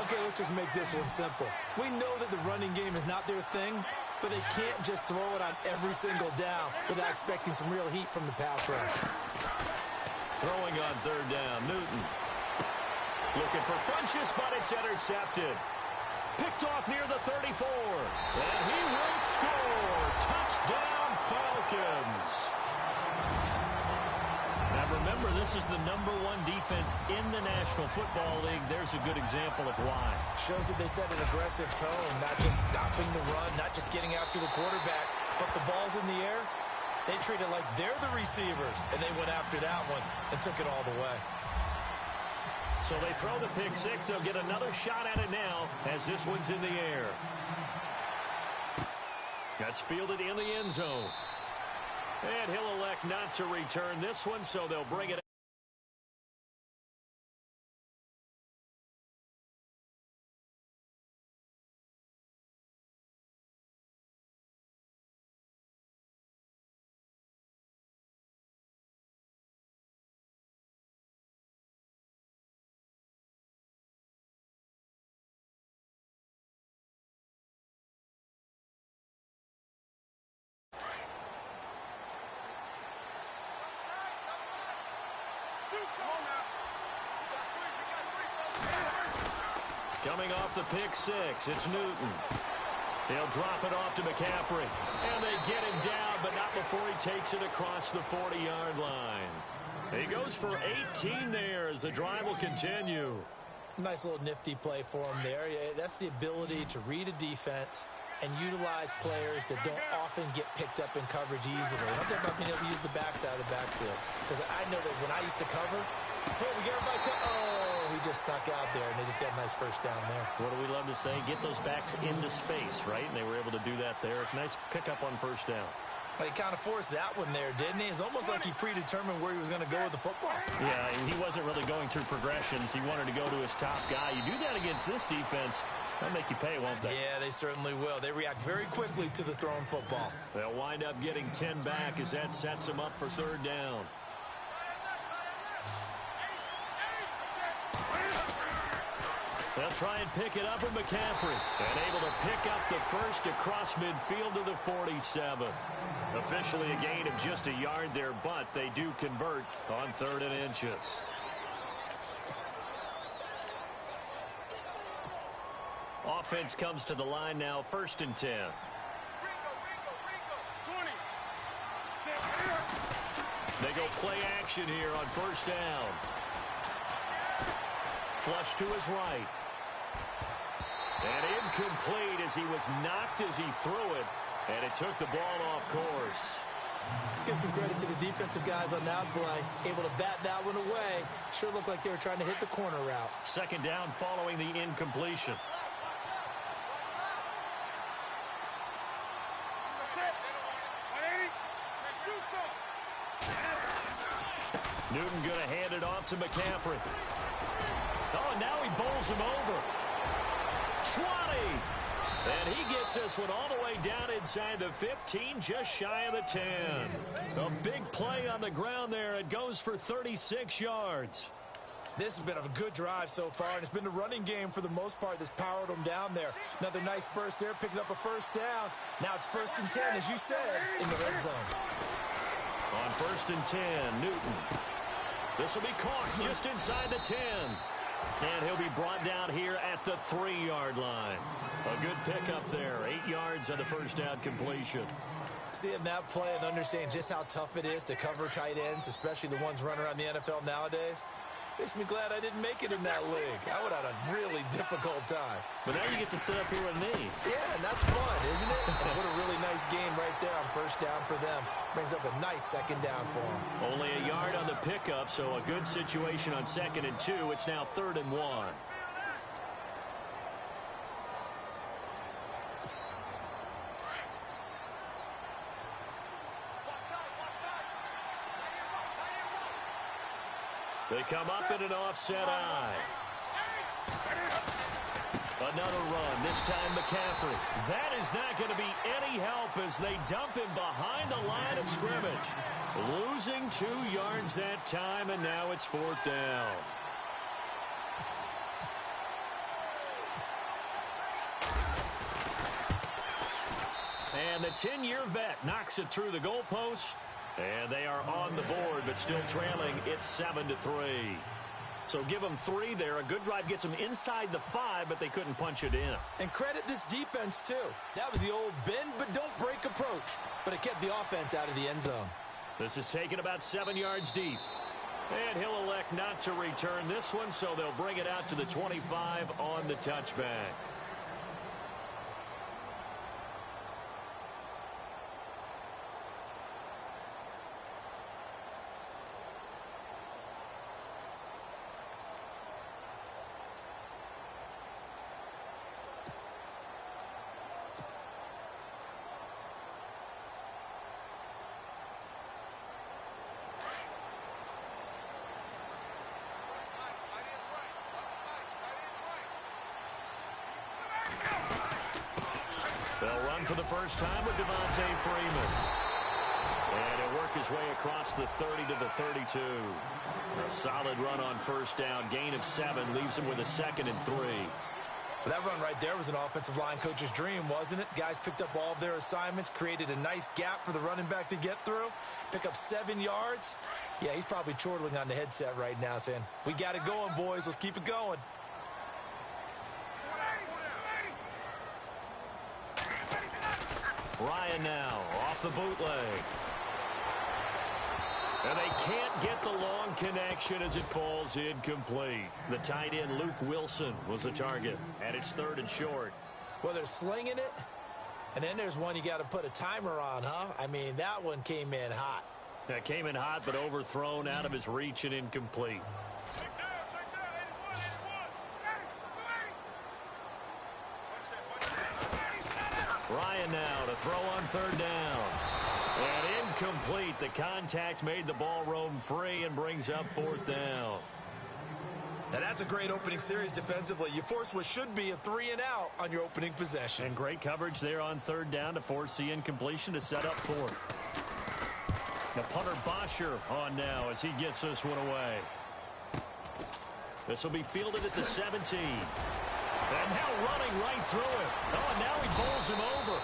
Okay, let's just make this one simple. We know that the running game is not their thing, but they can't just throw it on every single down without expecting some real heat from the pass rush. Throwing on third down, Newton. Looking for Funchess, but it's intercepted. Picked off near the 34. And he will score. Touchdown, Falcons. Now remember, this is the #1 defense in the National Football League. There's a good example of why. Shows that they set an aggressive tone, not just stopping the run, not just getting after the quarterback, but the ball's in the air. They treat it like they're the receivers, and they went after that one and took it all the way. So they throw the pick six. They'll get another shot at it now as this one's in the air. That's fielded in the end zone. And he'll elect not to return this one, so they'll bring it. Coming off the pick six, it's Newton. He'll drop it off to McCaffrey. And they get him down, but not before he takes it across the 40-yard line. He goes for 18 there as the drive will continue. Nice little nifty play for him there. That's the ability to read a defense and utilize players that don't often get picked up in coverage easily. I'm talking about being able to use the backside of the backfield. Because I know that when I used to cover, hey, we got everybody he just snuck out there, and they just got a nice first down there. What do we love to say? Get those backs into space, right? And they were able to do that there. Nice pickup on first down. He kind of forced that one there, didn't he? It's almost like he predetermined where he was going to go with the football. Yeah, and he wasn't really going through progressions. He wanted to go to his top guy. You do that against this defense, they'll make you pay, won't they? Yeah, they certainly will. They react very quickly to the thrown football. They'll wind up getting 10 back as that sets them up for third down. They'll try and pick it up with McCaffrey. And able to pick up the first across midfield to the 47. Officially a gain of just a yard there, but they do convert on 3rd and inches. Offense comes to the line now, 1st and 10. They go play action here on 1st down. Flush to his right. And incomplete as he was knocked as he threw it. And it took the ball off course. Let's give some credit to the defensive guys on that play. Able to bat that one away. Sure looked like they were trying to hit the corner route. 2nd down following the incompletion. Newton going to hand it off to McCaffrey. Oh, and now he bowls him over. 20. And he gets this one all the way down inside the 15, just shy of the 10. A big play on the ground there. It goes for 36 yards. This has been a good drive so far, and it's been the running game for the most part that's powered them down there. Another nice burst there, picking up a 1st down. Now it's 1st and 10, as you said, in the red zone. On 1st and 10, Newton. This will be caught just inside the 10. And he'll be brought down here at the 3-yard line. A good pickup there. 8 yards on the 1st down completion. Seeing that play and understanding just how tough it is to cover tight ends, especially the ones running around the NFL nowadays, makes me glad I didn't make it in that league. I would have had a really difficult time. But now you get to sit up here with me. Yeah, and that's fun, isn't it? And what a really nice game right there on 1st down for them. Brings up a nice 2nd down for them. Only a yard on the pickup, so a good situation on 2nd and 2. It's now 3rd and 1. They come up in an offset eye. Another run, this time McCaffrey. That is not going to be any help as they dump him behind the line of scrimmage. Losing 2 yards that time, and now it's 4th down. And the 10-year vet knocks it through the goalpost. And they are on the board, but still trailing. It's 7-3. So give them 3 there. A good drive gets them inside the 5, but they couldn't punch it in. And credit this defense, too. That was the old bend but don't break approach. But it kept the offense out of the end zone. This is taken about 7 yards deep. And he'll elect not to return this one, so they'll bring it out to the 25 on the touchback. They'll run for the first time with Devontae Freeman. And he'll work his way across the 30 to the 32. A solid run on first down. Gain of 7 leaves him with a 2nd and 3. Well, that run right there was an offensive line coach's dream, wasn't it? Guys picked up all of their assignments, created a nice gap for the running back to get through, pick up 7 yards. Yeah, he's probably chortling on the headset right now saying, we got it going, boys. Let's keep it going. Ryan now off the bootleg. And they can't get the long connection as it falls incomplete. The tight end, Luke Wilson, was the target. And it's 3rd and short. Well, they're slinging it. And then there's one you got to put a timer on, huh? I mean, that one came in hot. That came in hot, but overthrown out of his reach and incomplete. Ryan now to throw on 3rd down. And incomplete. The contact made the ball roam free and brings up 4th down. Now, that's a great opening series defensively. You force what should be a 3-and-out on your opening possession. And great coverage there on 3rd down to force the incompletion to set up 4th. The punter Bosher on now as he gets this one away. This will be fielded at the 17. And now running right through it. Oh, and now he bowls him over.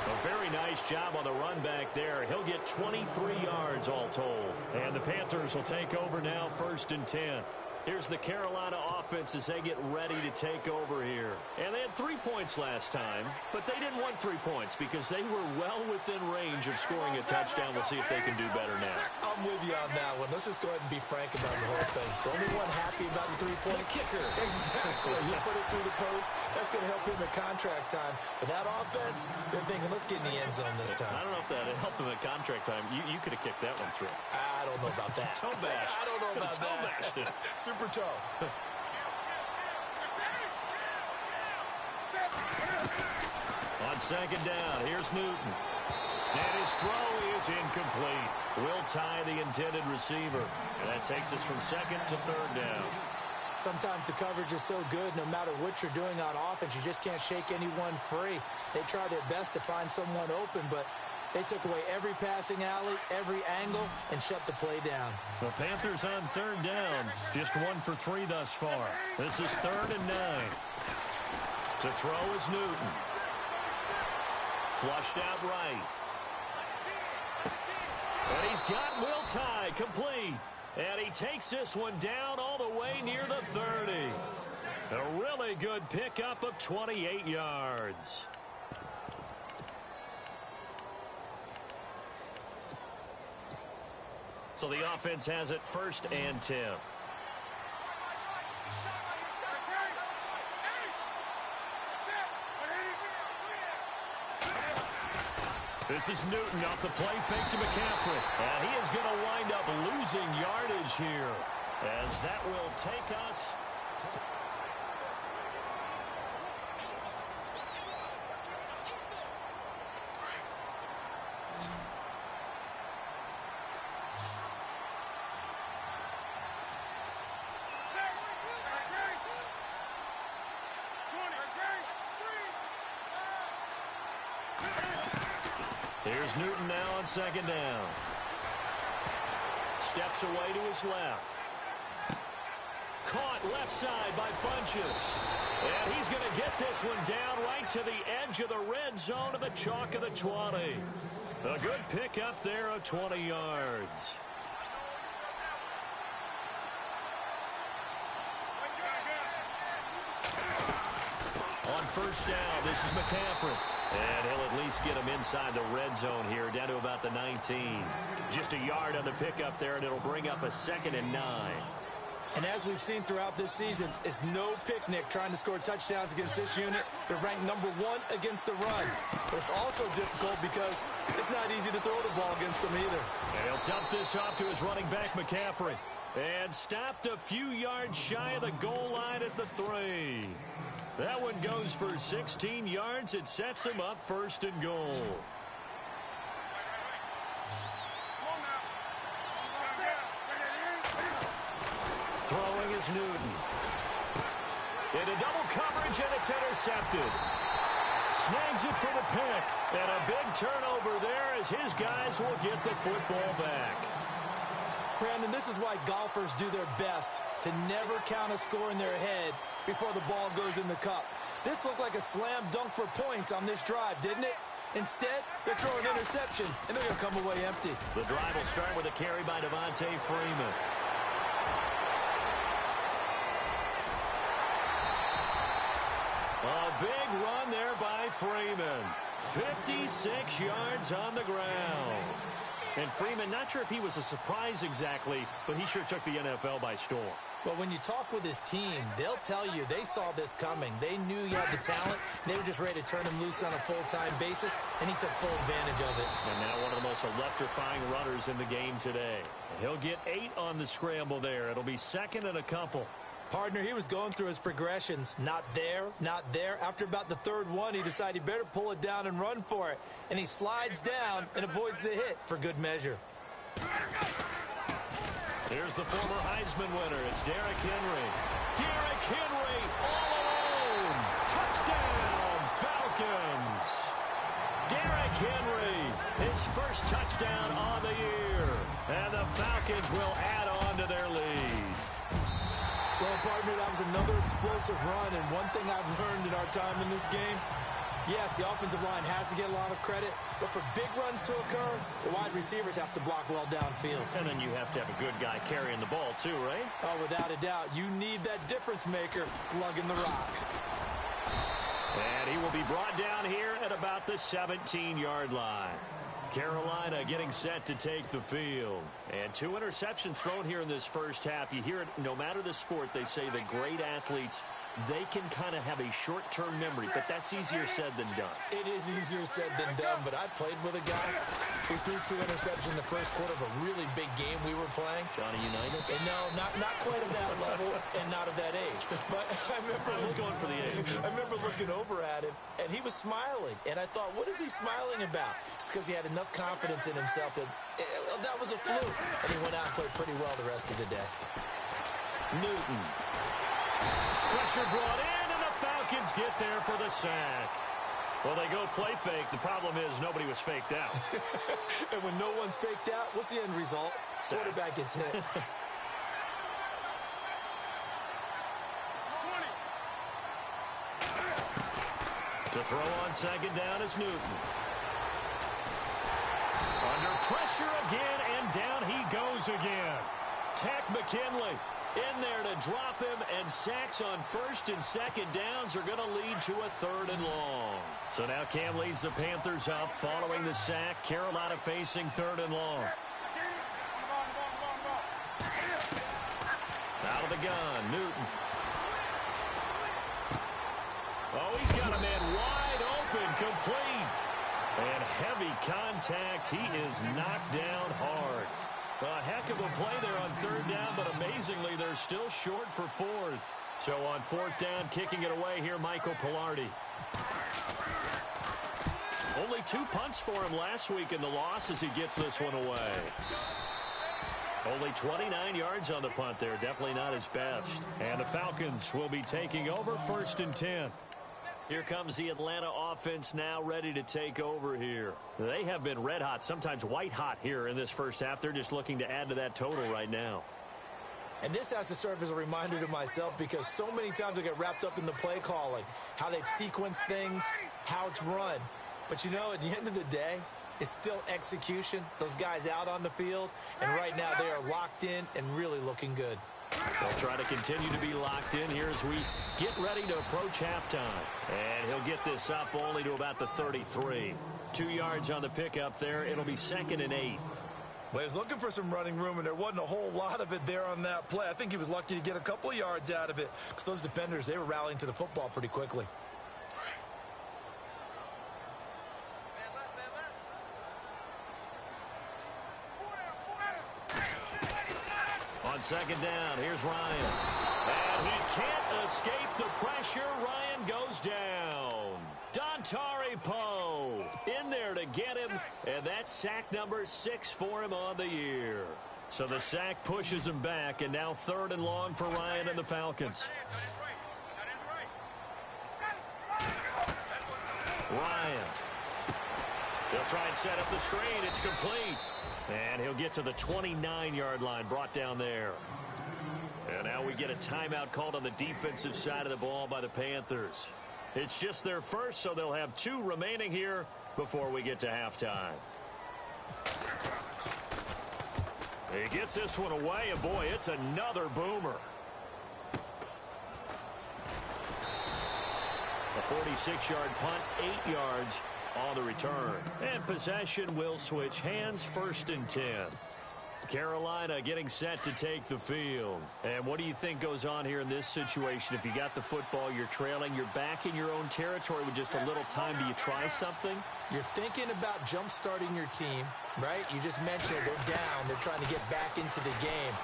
A very nice job on the run back there. He'll get 23 yards all told. And the Panthers will take over now, 1st and 10. Here's the Carolina offense as they get ready to take over here. And they had 3 points last time, but they didn't want 3 points because they were well within range of scoring a touchdown. We'll see if they can do better now. I'm with you on that one. Let's just go ahead and be frank about the whole thing. The only one happy about the 3-point kicker. Exactly. He put it through the post. That's going to help him at contract time. But that offense, they're thinking, let's get in the end zone this time. I don't know if that helped him at contract time. You could have kicked that one through. I don't know about that. Toe bash. I don't know about toe that. Bashed it. Super toe. On 2nd down, here's Newton. And his throw is incomplete. Will tie the intended receiver. And that takes us from 2nd to 3rd down. Sometimes the coverage is so good, no matter what you're doing on offense, you just can't shake anyone free. They try their best to find someone open, but they took away every passing alley, every angle, and shut the play down. The Panthers on 3rd down. Just 1 for 3 thus far. This is 3rd and 9. To throw is Newton. Flushed out right. And he's got Will Tye complete. And he takes this one down all the way near the 30. A really good pickup of 28 yards. So the offense has it 1st and 10. This is Newton off the play fake to McCaffrey. And he is going to wind up losing yardage here, as that will take us to... Here's Newton now on 2nd down. Steps away to his left. caught left side by Funchess. And he's going to get this one down right to the edge of the red zone of the chalk of the 20. A good pickup there of 20 yards. On first down, this is McCaffrey. And he'll at least get him inside the red zone here, down to about the 19. Just a yard on the pickup there, and it'll bring up a 2nd and 9. And as we've seen throughout this season, it's no picnic trying to score touchdowns against this unit. They're ranked #1 against the run. But it's also difficult because it's not easy to throw the ball against them either. And he'll dump this off to his running back, McCaffrey. And stopped a few yards shy of the goal line at the 3. That one goes for 16 yards. It sets him up 1st and goal. Throwing is Newton. Into double coverage, and it's intercepted. Snags it for the pick. And a big turnover there as his guys will get the football back. Brandon, this is why golfers do their best to never count a score in their head before the ball goes in the cup. This looked like a slam dunk for points on this drive, didn't it? Instead, they're throwing interception, and they're going to come away empty. The drive will start with a carry by Devontae Freeman. A big run there by Freeman. 56 yards on the ground. And Freeman, not sure if he was a surprise exactly, but he sure took the NFL by storm. Well, when you talk with his team, they'll tell you they saw this coming. They knew he had the talent. They were just ready to turn him loose on a full-time basis, and he took full advantage of it. And now one of the most electrifying runners in the game today. He'll get 8 on the scramble there. It'll be 2nd and a couple. Partner, he was going through his progressions. Not there, not there. After about the 3rd one, he decided he better pull it down and run for it. And he slides down and avoids the hit for good measure. Here's the former Heisman winner. It's Derrick Henry. Derrick Henry all alone. Touchdown, Falcons. Derrick Henry, his first touchdown on the year. And the Falcons will add on to their lead. Well, partner, that was another explosive run, and one thing I've learned in our time in this game, yes, the offensive line has to get a lot of credit, but for big runs to occur, the wide receivers have to block well downfield. And then you have to have a good guy carrying the ball too, right? Oh, without a doubt. You need that difference maker lugging the rock. And he will be brought down here at about the 17-yard line. Carolina getting set to take the field. And 2 interceptions thrown here in this first half. You hear it, no matter the sport, they say the great athletes, they can kind of have a short-term memory, but that's easier said than done. It is easier said than done, but I played with a guy who threw 2 interceptions in the first quarter of a really big game we were playing. Johnny Unitas? And no, not quite of that level and not of that age. But I was going for the age. I remember looking over at him, and he was smiling. And I thought, what is he smiling about? It's because he had enough confidence in himself that that was a fluke. And he went out and played pretty well the rest of the day. Newton. Pressure brought in, and the Falcons get there for the sack. Well, they go play fake. The problem is nobody was faked out. And when no one's faked out, what's the end result? Sack. Quarterback gets hit. To throw on 2nd down is Newton. Under pressure again, and down he goes again. Tack McKinley in there to drop him, and sacks on 1st and 2nd downs are going to lead to a 3rd and long. So now Cam leads the Panthers up following the sack. Carolina facing 3rd and long. Out of the gun, Newton. Oh, he's got a man wide open, complete. And heavy contact. He is knocked down hard. A heck of a play there on 3rd down, but amazingly, they're still short for 4th. So on 4th down, kicking it away here, Michael Pilardi. Only 2 punts for him last week in the loss as he gets this one away. Only 29 yards on the punt there. Definitely not his best. And the Falcons will be taking over 1st and 10. Here comes the Atlanta offense now ready to take over here. They have been red hot, sometimes white hot here in this first half. They're just looking to add to that total right now. And this has to serve as a reminder to myself because so many times I get wrapped up in the play calling, how they've sequenced things, how it's run. But, you know, at the end of the day, it's still execution. Those guys out on the field, and right now they are locked in and really looking good. They'll try to continue to be locked in here as we get ready to approach halftime. And he'll get this up only to about the 33. 2 yards on the pickup there. It'll be 2nd and 8. Well, he was looking for some running room, and there wasn't a whole lot of it there on that play. I think he was lucky to get a couple of yards out of it because those defenders, they were rallying to the football pretty quickly. On 2nd down, here's Ryan. And he can't escape the pressure. Ryan goes down. Dontari Poe in there to get him, and that's sack number 6 for him on the year. So the sack pushes him back, and now 3rd and long for Ryan and the Falcons. Ryan. He'll try and set up the screen. It's complete. And he'll get to the 29-yard line, brought down there. And now we get a timeout called on the defensive side of the ball by the Panthers. It's just their first, so they'll have 2 remaining here before we get to halftime. He gets this one away, and boy, it's another boomer. A 46-yard punt, 8 yards on the return. And possession will switch hands, 1st and 10. Carolina getting set to take the field. And what do you think goes on here in this situation? If you got the football, you're trailing, you're back in your own territory with just a little time. Do you try something? You're thinking about jump-starting your team, right? You just mentioned they're down. They're trying to get back into the game.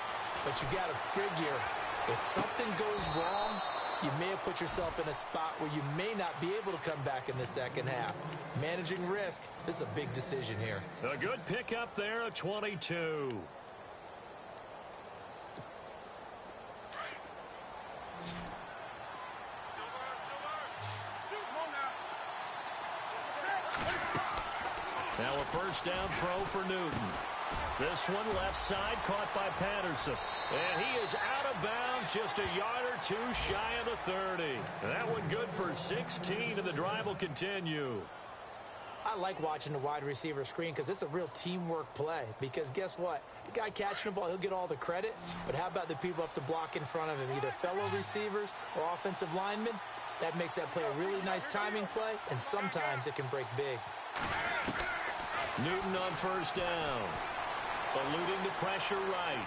But you got to figure if something goes wrong, you may have put yourself in a spot where you may not be able to come back in the second half. Managing risk, this is a big decision here. A good pickup there, a 22. Now a 1st down throw for Newton. This one left side caught by Patterson. And he is out of bounds just a yard or 2 shy of the 30. That one good for 16, and the drive will continue. I like watching the wide receiver screen because it's a real teamwork play. Because guess what? The guy catching the ball, he'll get all the credit. But how about the people up to block in front of him, either fellow receivers or offensive linemen? That makes that play a really nice timing play, and sometimes it can break big. Newton on 1st down. Eluding the pressure right.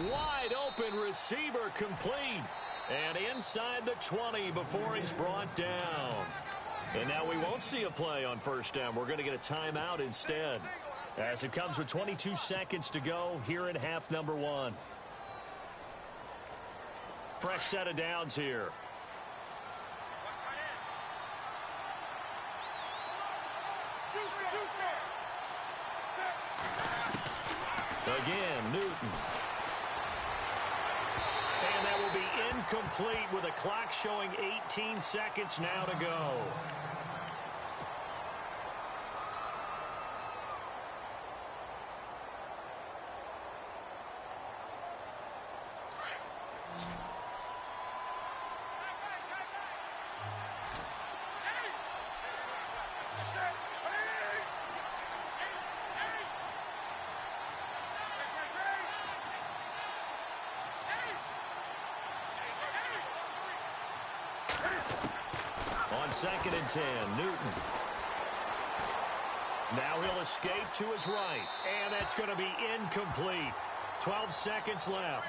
Wide open receiver complete. And inside the 20 before he's brought down. And now we won't see a play on 1st down. We're going to get a timeout instead. As it comes with 22 seconds to go here in half number 1. Fresh set of downs here. Again, Newton. And that will be incomplete with a clock showing 18 seconds now to go. On 2nd and 10, Newton. Now he'll escape to his right, and that's going to be incomplete. 12 seconds left.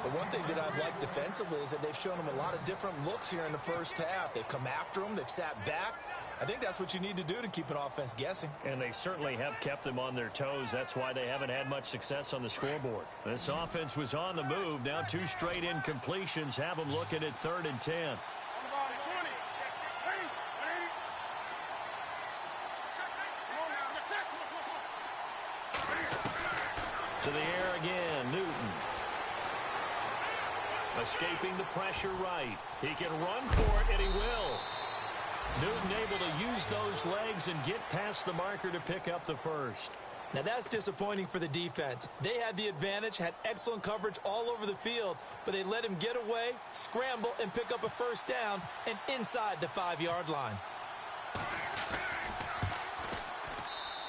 The one thing that I've liked defensively is that they've shown him a lot of different looks here in the first half. They've come after him. They've sat back. I think that's what you need to do to keep an offense guessing. And they certainly have kept them on their toes. That's why they haven't had much success on the scoreboard. This offense was on the move. Now 2 straight incompletions have them looking at 3rd and 10. To the air again, Newton. Escaping the pressure right. He can run for it, and he will. Newton able to use those legs and get past the marker to pick up the first. Now that's disappointing for the defense. They had the advantage, had excellent coverage all over the field, but they let him get away, scramble, and pick up a first down and inside the 5-yard line.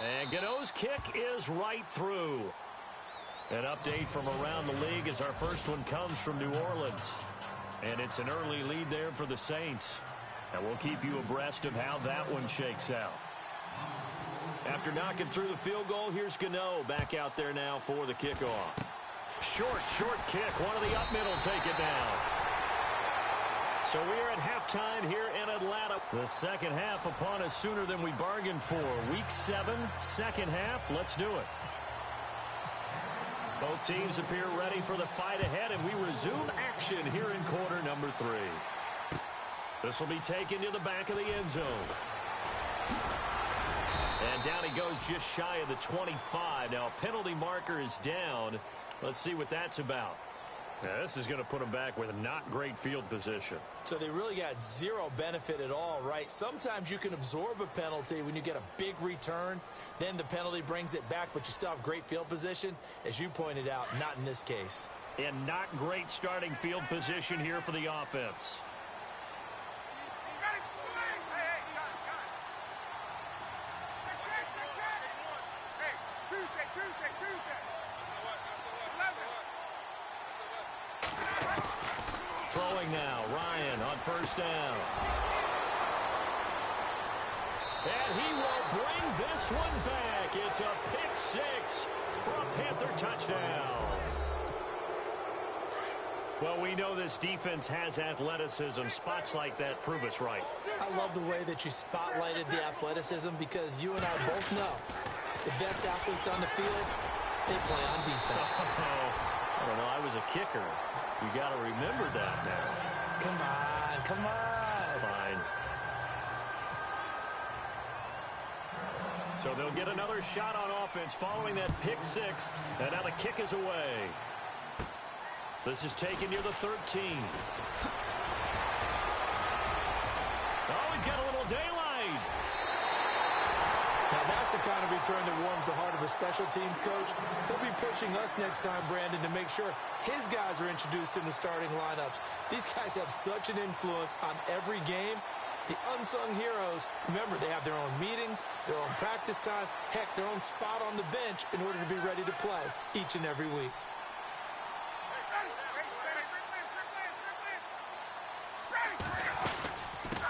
And Gano's kick is right through. An update from around the league as our first one comes from New Orleans. And it's an early lead there for the Saints. And we'll keep you abreast of how that one shakes out. After knocking through the field goal, here's Gano back out there now for the kickoff. Short kick. One of the up middle take it down. So we are at halftime here in Atlanta. The second half upon us sooner than we bargained for. Week 7, second half. Let's do it. Both teams appear ready for the fight ahead, and we resume action here in quarter number 3. This will be taken to the back of the end zone. And down he goes just shy of the 25. Now a penalty marker is down. Let's see what that's about. Now, this is going to put them back with not great field position. So they really got zero benefit at all, right? Sometimes you can absorb a penalty when you get a big return. Then the penalty brings it back, but you still have great field position. As you pointed out, not in this case. And not great starting field position here for the offense. Throwing now, Ryan on first down. And he will bring this one back. It's a pick 6 for a Panther touchdown. Well, we know this defense has athleticism. Spots like that prove us right. I love the way that you spotlighted the athleticism because you and I both know the best athletes on the field, they play on defense. I don't know. I was a kicker. You got to remember that now. Come on. Fine. So they'll get another shot on offense following that pick 6. And now the kick is away. This is taken near the 13. Oh, he's got a little daylight. Now that's the kind of return that warms the heart of a special teams coach. He'll be pushing us next time, Brandon, to make sure his guys are introduced in the starting lineups. These guys have such an influence on every game. The unsung heroes, remember, they have their own meetings, their own practice time, heck, their own spot on the bench in order to be ready to play each and every week.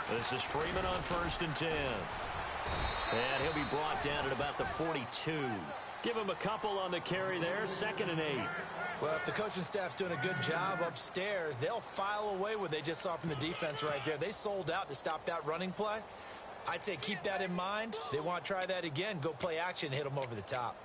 This is Freeman on 1st and 10. And he'll be brought down at about the 42. Give him a couple on the carry there, 2nd and 8. Well, if the coaching staff's doing a good job upstairs, they'll file away what they just saw from the defense right there. They sold out to stop that running play. I'd say keep that in mind. They want to try that again, go play action, hit them over the top.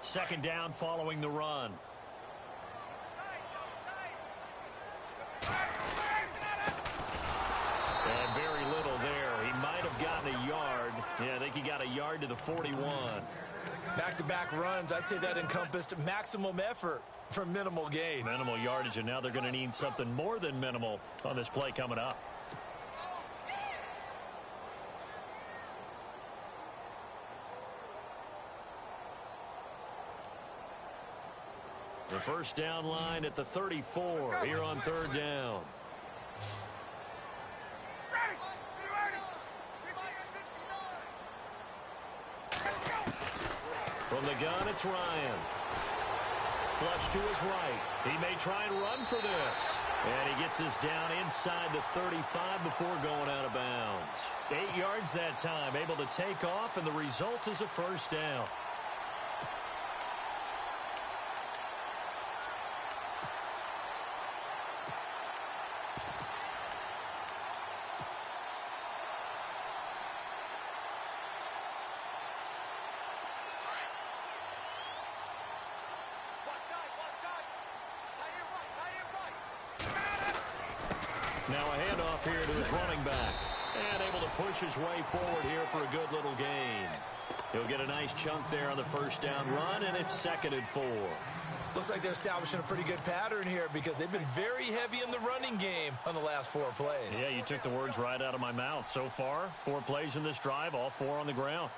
Second down following the run. And very little there. He might have gotten a yard. Yeah, I think he got a yard to the 41. Back-to-back runs, I'd say that encompassed maximum effort for minimal gain. Minimal yardage, and now they're going to need something more than minimal on this play coming up. The first down line at the 34 here on 3rd down. From the gun, it's Ryan. Flush to his right. He may try and run for this. And he gets this down inside the 35 before going out of bounds. 8 yards that time, able to take off, and the result is a first down. Now a handoff here to his running back. And able to push his way forward here for a good little gain. He'll get a nice chunk there on the first down run, and it's 2nd and 4. Looks like they're establishing a pretty good pattern here because they've been very heavy in the running game on the last 4 plays. Yeah, you took the words right out of my mouth. So far, 4 plays in this drive, all 4 on the ground.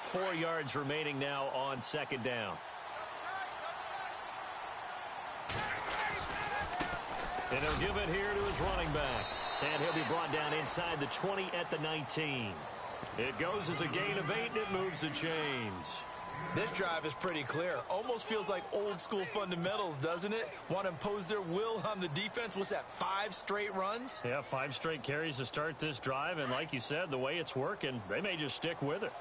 4 yards remaining now on 2nd down. And he'll give it here to his running back. And he'll be brought down inside the 20 at the 19. It goes as a gain of 8, and it moves the chains. This drive is pretty clear. Almost feels like old school fundamentals, doesn't it? Want to impose their will on the defense. What's that, 5 straight runs? Yeah, 5 straight carries to start this drive. And like you said, the way it's working, they may just stick with it.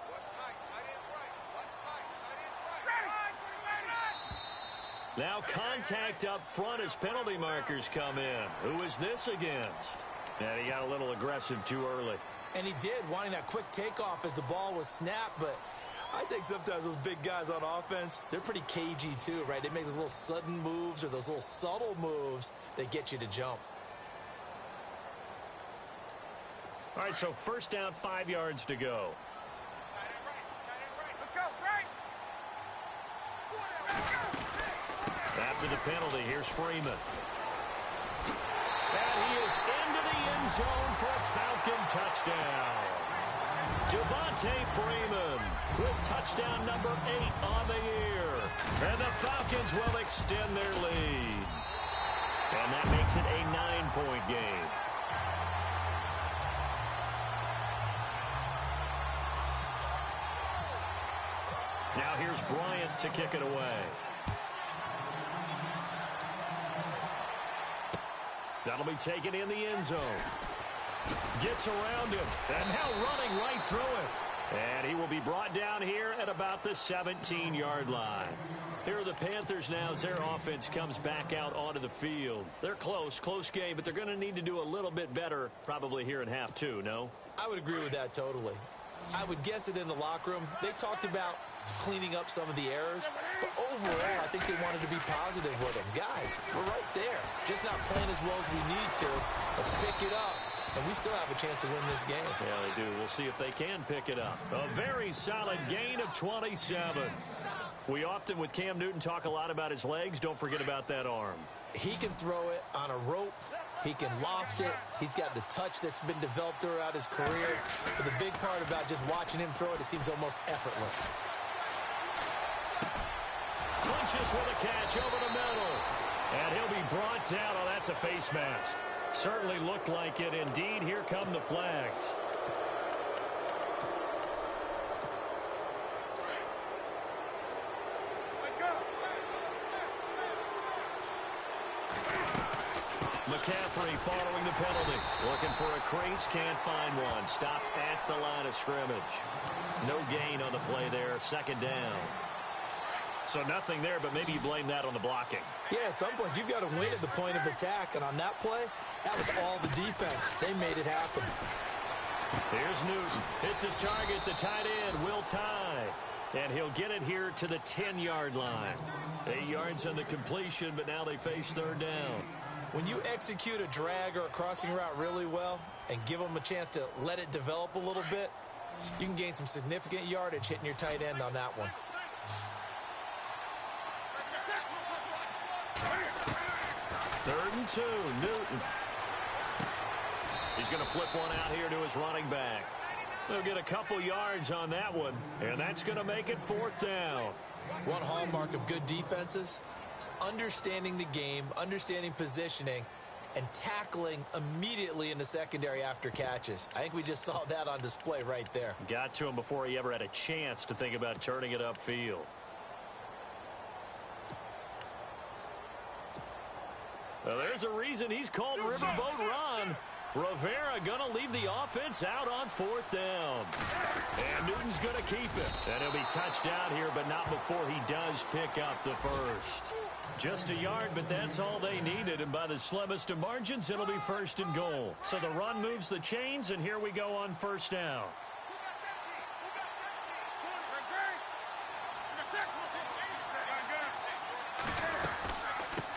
Now contact up front as penalty markers come in. Who is this against? And he got a little aggressive too early. And he did, wanting that quick takeoff as the ball was snapped, but I think sometimes those big guys on offense, they're pretty cagey too, right? They make those little sudden moves or those little subtle moves that get you to jump. All right, so first down, 5 yards to go. Let's go, right. After the penalty, here's Freeman. And he is into the end zone for a Falcon touchdown. Devontae Freeman with touchdown number 8 on the year. And the Falcons will extend their lead. And that makes it a 9-point game. Now here's Bryant to kick it away. That'll be taken in the end zone. Gets around him, and now running right through it. And he will be brought down here at about the 17-yard line. Here are the Panthers now as their offense comes back out onto the field. They're close game, but they're going to need to do a little bit better probably here in half 2, no? I would agree with that totally. I would guess it in the locker room. They talked about cleaning up some of the errors, but overall, I think they wanted to be positive with them. Guys, we're right there. Just not playing as well as we need to. Let's pick it up, and we still have a chance to win this game. Yeah, they do. We'll see if they can pick it up. A very solid gain of 27. We often, with Cam Newton, talk a lot about his legs. Don't forget about that arm. He can throw it on a rope. He can loft it. He's got the touch that's been developed throughout his career. But the big part about just watching him throw it, it seems almost effortless. Clinches with a catch over the middle. And he'll be brought down. Oh, that's a face mask. Certainly looked like it. Indeed, here come the flags. McCaffrey following the penalty. Looking for a crease, can't find one. Stopped at the line of scrimmage. No gain on the play there. 2nd down. So nothing there, but maybe you blame that on the blocking. Yeah, at some point, you've got to win at the point of attack. And on that play, that was all the defense. They made it happen. Here's Newton. Hits his target, the tight end, Will Tye. And he'll get it here to the 10-yard line. 8 yards on the completion, but now they face 3rd down. When you execute a drag or a crossing route really well and give them a chance to let it develop a little bit, you can gain some significant yardage hitting your tight end on that one. 3rd and 2, Newton. He's going to flip one out here to his running back. They'll get a couple yards on that one, and that's going to make it 4th down. One hallmark of good defenses is understanding the game, understanding positioning, and tackling immediately in the secondary after catches. I think we just saw that on display right there. Got to him before he ever had a chance to think about turning it upfield. Well, there's a reason he's called Riverboat Ron. Rivera going to leave the offense out on 4th down. And Newton's going to keep it. And he'll be touched out here, but not before he does pick up the first. Just a yard, but that's all they needed. And by the slimmest of margins, it'll be 1st and goal. So the run moves the chains, and here we go on 1st down.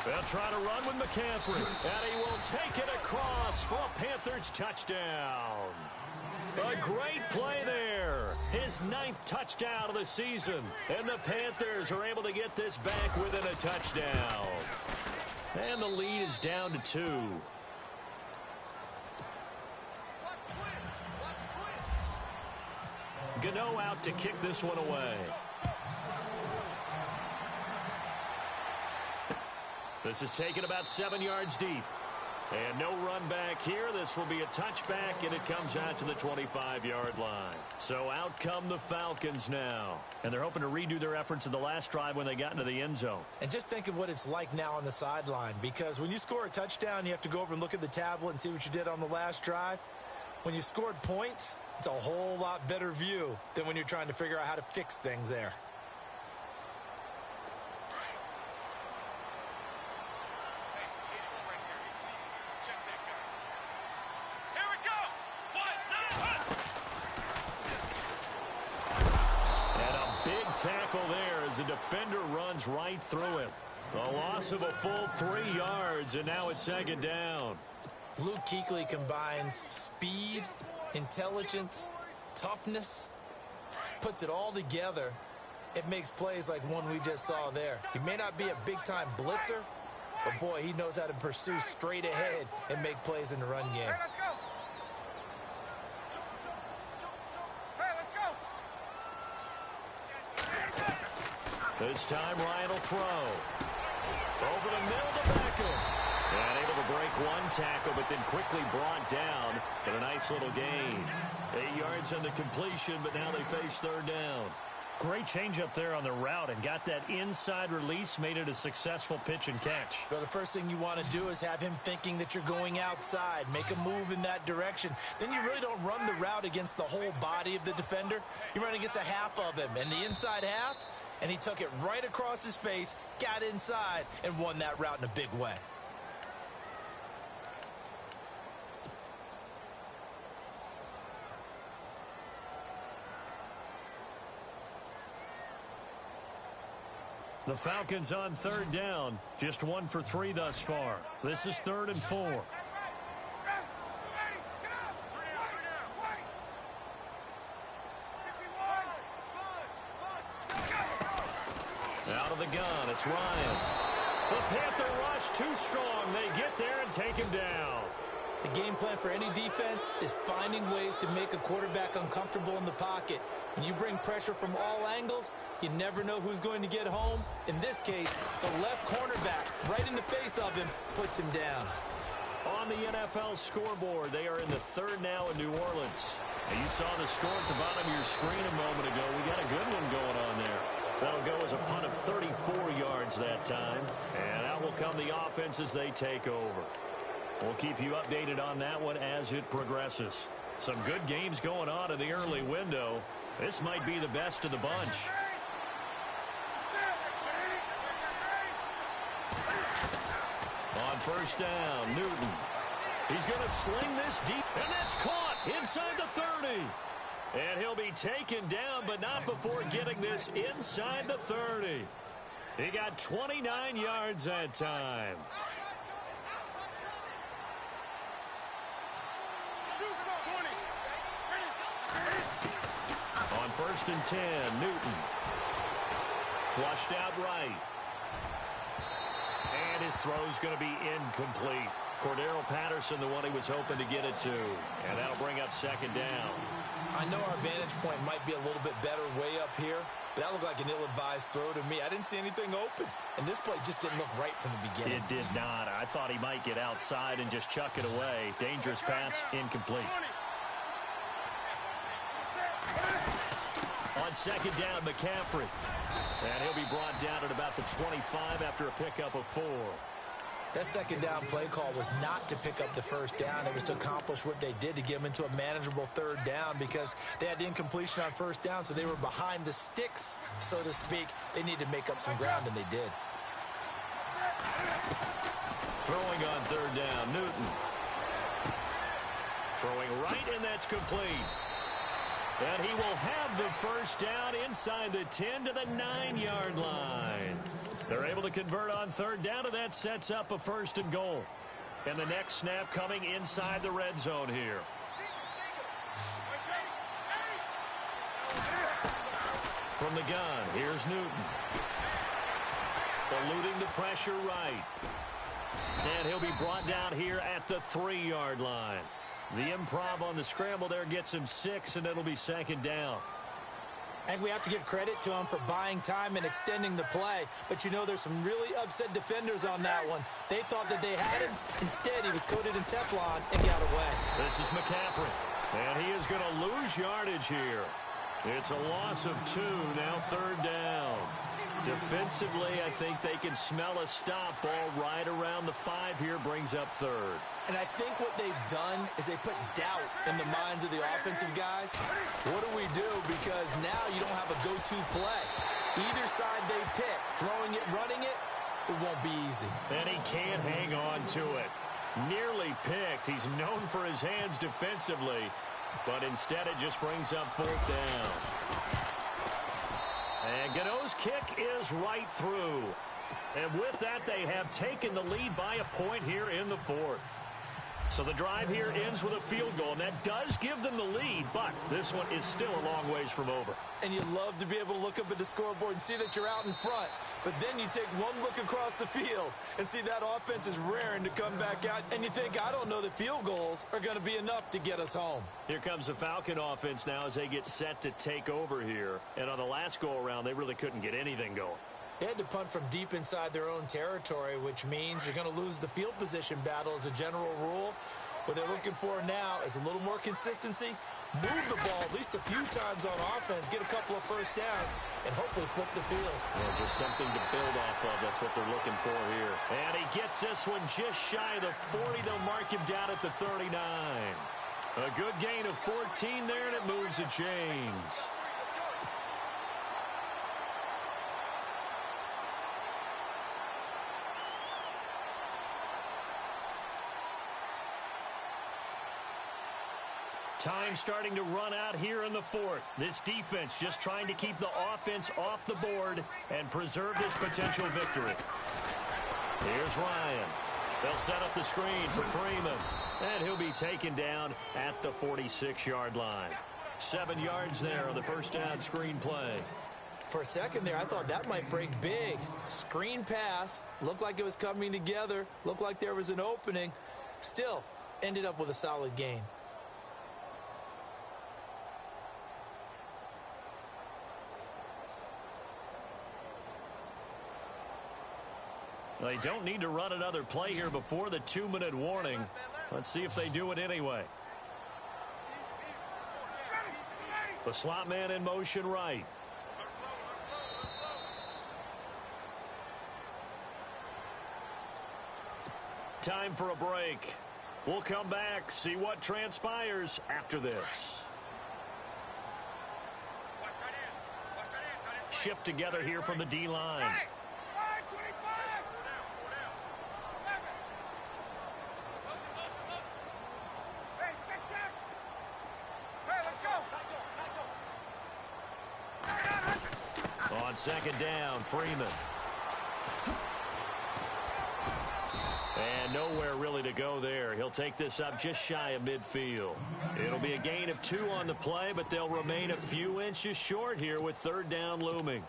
They'll try to run with McCaffrey, and he will take it across for a Panthers touchdown. A great play there. His 9th touchdown of the season, and the Panthers are able to get this back within a touchdown. And the lead is down to 2. Gano out to kick this one away. This is taken about 7 yards deep. And no run back here. This will be a touchback, and it comes out to the 25-yard line. So out come the Falcons now. And they're hoping to redo their efforts in the last drive when they got into the end zone. And just think of what it's like now on the sideline, because when you score a touchdown, you have to go over and look at the tablet and see what you did on the last drive. When you scored points, it's a whole lot better view than when you're trying to figure out how to fix things there. Tackle there as the defender runs right through him. A loss of a full 3 yards, and now it's 2nd down. Luke Kuechly combines speed, intelligence, toughness, puts it all together. It makes plays like one we just saw there. He may not be a big-time blitzer, but, boy, he knows how to pursue straight ahead and make plays in the run game. This time Ryan will throw. Over the middle to Beckham. And able to break one tackle, but then quickly brought down in a nice little gain. 8 yards on the completion, but now they face 3rd down. Great change up there on the route and got that inside release, made it a successful pitch and catch. So the first thing you want to do is have him thinking that you're going outside, make a move in that direction. Then you really don't run the route against the whole body of the defender. You run against a half of him, and the inside half, and he took it right across his face, got inside, and won that route in a big way. The Falcons on 3rd down, just 1 for 3 thus far. This is 3rd and 4. Out of the gun, it's Ryan. The Panther rush too strong. They get there and take him down. The game plan for any defense is finding ways to make a quarterback uncomfortable in the pocket. When you bring pressure from all angles, you never know who's going to get home. In this case, the left cornerback, right in the face of him, puts him down. On the NFL scoreboard, they are in the 3rd now in New Orleans. And you saw the score at the bottom of your screen a moment ago. We got a good one going on there. That'll go as a punt of 34 yards that time. And out will come the offense as they take over. We'll keep you updated on that one as it progresses. Some good games going on in the early window. This might be the best of the bunch. On 1st down, Newton. He's going to sling this deep, and that's caught inside the 30. And he'll be taken down, but not before getting this inside the 30. He got 29 yards that time. On 1st and 10, Newton. Flushed out right. And his throw's going to be incomplete. Cordero Patterson, the one he was hoping to get it to. And that'll bring up 2nd down. I know our vantage point might be a little bit better way up here, but that looked like an ill-advised throw to me. I didn't see anything open, and this play just didn't look right from the beginning. It did not. I thought he might get outside and just chuck it away. Dangerous pass, incomplete. On 2nd down, McCaffrey. And he'll be brought down at about the 25 after a pickup of 4. That 2nd down play call was not to pick up the 1st down. It was to accomplish what they did to get them into a manageable 3rd down because they had the incompletion on 1st down, so they were behind the sticks, so to speak. They needed to make up some ground, and they did. Throwing on 3rd down, Newton. Throwing right, and that's complete. And he will have the first down inside the 10 to the 9-yard line. They're able to convert on third down, and that sets up a 1st and goal. And the next snap coming inside the red zone here. From the gun, here's Newton. Eluding the pressure right. And he'll be brought down here at the 3-yard line. The improv on the scramble there gets him 6, and it'll be 2nd down. And we have to give credit to him for buying time and extending the play. But, you know, there's some really upset defenders on that one. They thought that they had him. Instead, he was coated in Teflon and got away. This is McCaffrey. And he is going to lose yardage here. It's a loss of 2, now 3rd down. Defensively, I think they can smell a stop. Ball right around the 5 here, brings up 3rd. And I think what they've done is they put doubt in the minds of the offensive guys. What do we do? Because now you don't have a go-to play. Either side they pick, throwing it, running it, it won't be easy. And he can't hang on to it. Nearly picked. He's known for his hands defensively, but instead it just brings up 4th down. And Gano's kick is right through. And with that, they have taken the lead by a point here in the 4th. So the drive here ends with a field goal, and that does give them the lead, but this one is still a long ways from over. And you love to be able to look up at the scoreboard and see that you're out in front. But then you take one look across the field and see that offense is raring to come back out. And you think, I don't know that field goals are going to be enough to get us home. Here comes the Falcon offense now as they get set to take over here. And on the last go-around, they really couldn't get anything going. They had to punt from deep inside their own territory, which means you're going to lose the field position battle as a general rule. What they're looking for now is a little more consistency, move the ball at least a few times on offense, get a couple of first downs, and hopefully flip the field. Yeah, just something to build off of. That's what they're looking for here. And he gets this one just shy of the 40. They'll mark him down at the 39. A good gain of 14 there, and it moves the chains. Time starting to run out here in the 4th. This defense just trying to keep the offense off the board and preserve this potential victory. Here's Ryan. They'll set up the screen for Freeman. And he'll be taken down at the 46-yard line. 7 yards there on the first down screen play. For a second there, I thought that might break big. Screen pass. Looked like it was coming together. Looked like there was an opening. Still, ended up with a solid gain. They don't need to run another play here before the 2-minute warning. Let's see if they do it anyway. The slot man in motion right. Time for a break. We'll come back, see what transpires after this. Shift together here from the D-line. On second down, Freeman. And nowhere really to go there. He'll take this up just shy of midfield. It'll be a gain of 2 on the play, but they'll remain a few inches short here with 3rd down looming.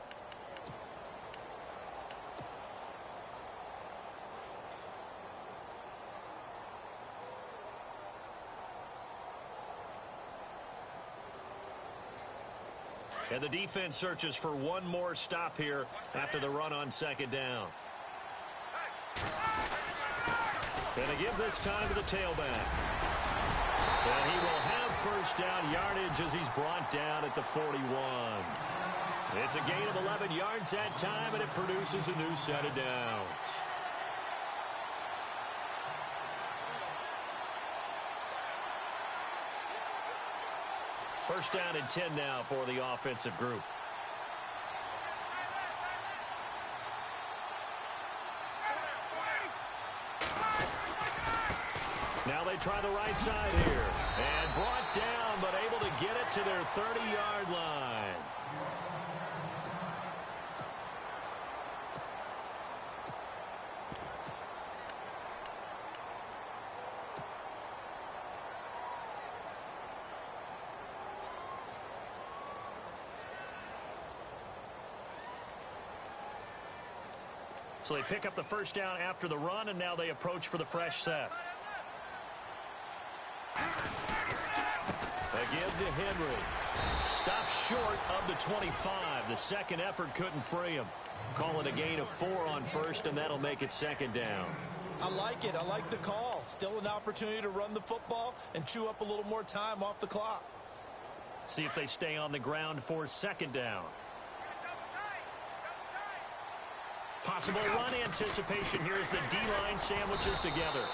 And the defense searches for one more stop here after the run on second down. And they give this time to the tailback. And he will have first down yardage as he's brought down at the 41. It's a gain of 11 yards that time, and it produces a new set of downs. First down and 10 now for the offensive group. Now they they try the right side here. And brought down, but able to get it to their 30-yard line. So they pick up the first down after the run, and now they approach for the fresh set. A give to Henry. Stopped short of the 25. The second effort couldn't free him. Call it a gain of 4 on first, and that'll make it second down. I like it. I like the call. Still an opportunity to run the football and chew up a little more time off the clock. See if they stay on the ground for second down. Possible run anticipation here as the D-line sandwiches together.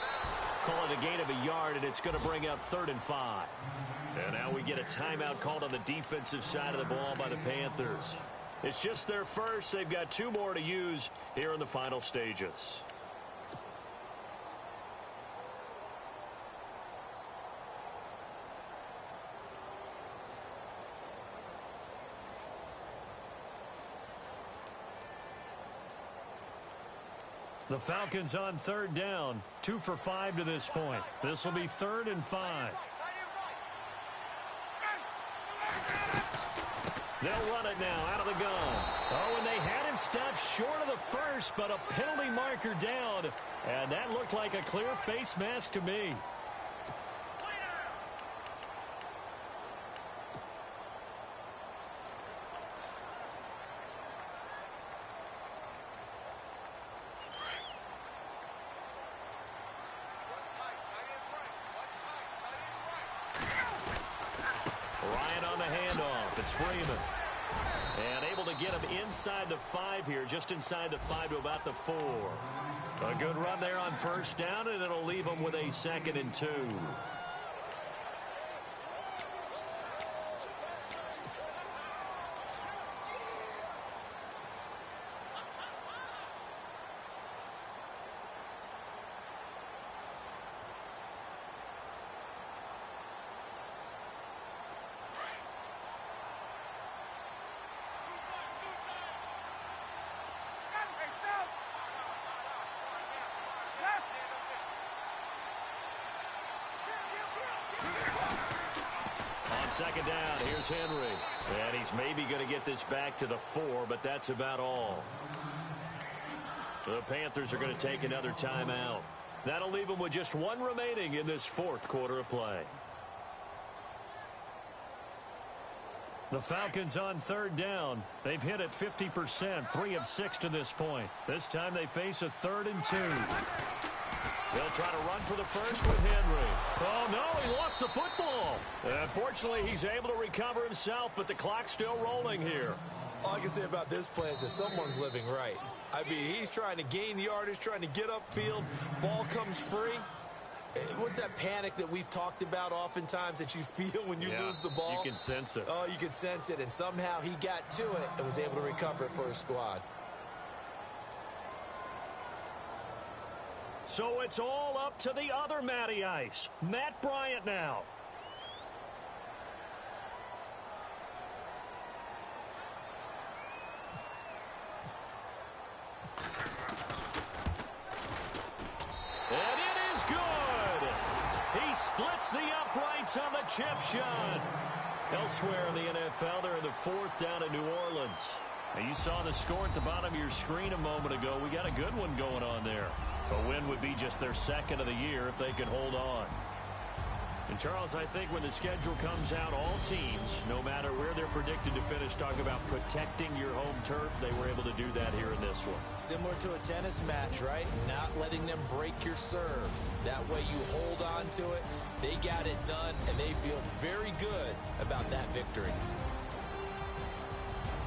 Call it a gain of a yard, and it's going to bring up 3rd and 5. And now we get a timeout called on the defensive side of the ball by the Panthers. It's just their first. They've got 2 more to use here in the final stages. The Falcons on 3rd down, 2 for 5 to this point. This will be 3rd and 5. They'll run it now out of the gun. Oh, and they had him stopped short of the first, but a penalty marker down. And that looked like a clear face mask to me. Freeman. And able to get him inside the 5 here, just inside the 5 to about the 4. A good run there on first down, and it'll leave him with a 2nd and 2. Second down, here's Henry. And he's maybe going to get this back to the 4, but that's about all. The Panthers are going to take another timeout. That'll leave them with just 1 remaining in this 4th quarter of play. The Falcons on 3rd down. They've hit it 50%, 3 of 6 to this point. This time they face a 3rd and 2. They'll try to run for the first with Henry. Oh, no, he lost the football. Unfortunately, he's able to recover himself, but the clock's still rolling here. All I can say about this play is that someone's living right. I mean, he's trying to gain yardage, trying to get upfield. Ball comes free. What's that panic that we've talked about oftentimes that you feel when you lose the ball? You can sense it. Oh, you can sense it, and somehow he got to it and was able to recover it for his squad. So it's all up to the other Matty Ice, Matt Bryant now. And it is good. He splits the uprights on the chip shot. Elsewhere in the NFL, they're in the 4th down in New Orleans. Now you saw the score at the bottom of your screen a moment ago. We got a good one going on there. A win would be just their 2nd of the year if they could hold on. And, Charles, I think when the schedule comes out, all teams, no matter where they're predicted to finish, talk about protecting your home turf. They were able to do that here in this one. Similar to a tennis match, right? Not letting them break your serve. That way you hold on to it. They got it done, and they feel very good about that victory.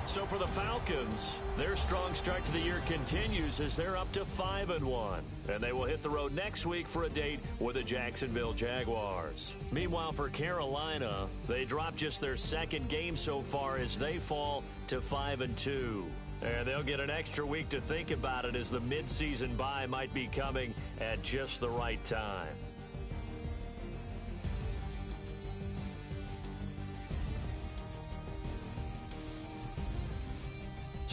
So for the Falcons, their strong start to the year continues as they're up to 5-1. And they will hit the road next week for a date with the Jacksonville Jaguars. Meanwhile, for Carolina, they dropped just their 2nd game so far as they fall to 5-2. And they'll get an extra week to think about it as the midseason bye might be coming at just the right time.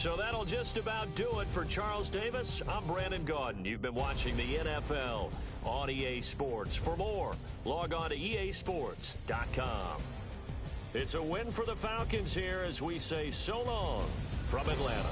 So that'll just about do it for Charles Davis. I'm Brandon Gaudin. You've been watching the NFL on EA Sports. For more, log on to easports.com. It's a win for the Falcons here as we say so long from Atlanta.